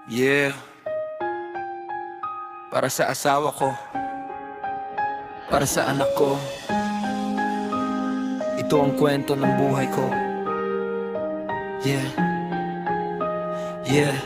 Yeah, para sa asawa ko, para sa anak ko. Ito ang kwento ng buhay ko. Yeah, yeah.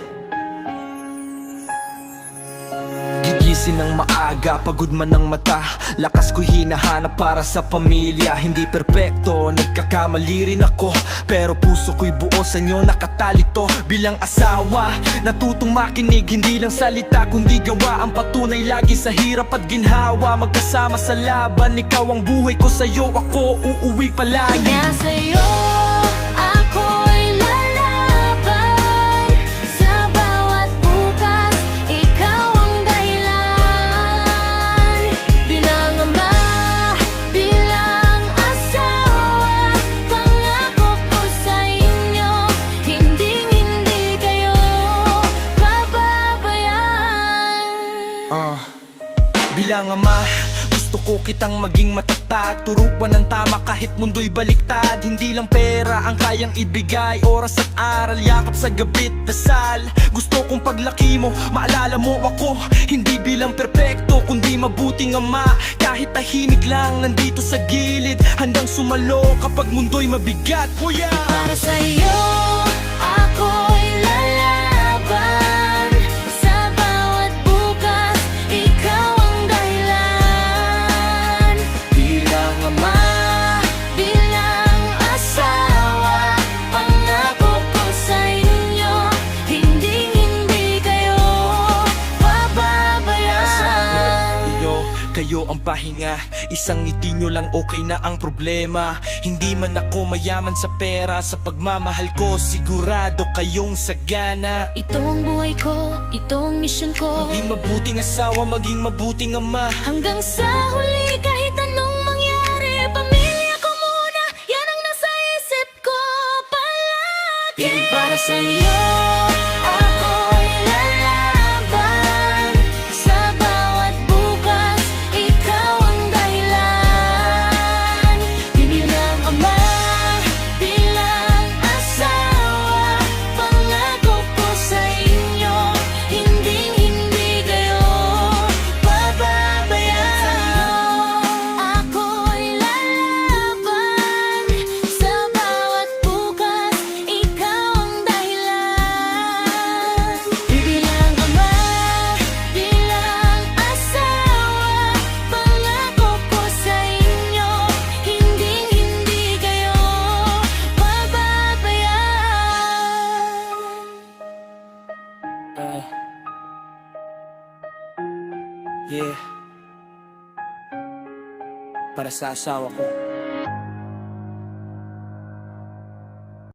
Gigising ng maaga, pagod man ng mata, lakas ko'y hinahanap para sa pamilya. Hindi perpekto, nagkakamali rin ako, pero puso ko'y buo sa inyo nakatalito. Bilang asawa, natutong makinig, hindi lang salita kundi gawa. Ang patunay lagi sa hirap at ginhawa. Magkasama sa laban, ikaw ang buhay ko, sa'yo ako uuwi palagi. Kaya sa'yo ako'y lalaban, sa bawat bukas ikaw ang dahilan. Bilang ama, bilang asawa, pangako ko sa inyo, hinding-hindi kayo pababayaan. Bilang ama, gusto ko kitang maging matatag, turuan ng tama kahit mundo'y baliktad. Hindi lang pera ang kayang ibigay, oras at aral, yakap sa gabi't dasal. Gusto kong paglaki mo, maalala mo ako, hindi bilang perpekto kundi mabuting ama. Kahit tahimik lang, nandito sa gilid, handang sumalo kapag mundo'y mabigat. Oh yeah! Para sa'yo ako'y lalaban, sa bawat bukas ikaw ang dahilan. Bilang ama, Bilang asawa, pangako ko sa inyo, hinding-hindi kayo pababayaan. kayo ang pahinga, isang ngiti nyo lang okay na ang problema. Hindi man ako mayaman sa pera, sa pagmamahal ko sigurado kayong sagana. Ito ang buhay ko, ito ang misyon ko, Maging mabuting asawa, maging mabuting ama. hanggang sa huli kahit anong mangyari, pamilya ko muna, yan ang nasa isip ko palagi. Para sa'yo ako'y lalaban, sa bawat bukas ikaw ang dahilan. Bilang ama, bilang asawa, pangako ko sa inyo, hinding-hindi kayo pababayaan. Ako'y lalaban, sa bawat bukas ikaw ang dahilan. Bilang ama, bilang asawa, pangako ko sa inyo, hinding-hindi kayo pababayaan. Yeah, para sa asawa ko.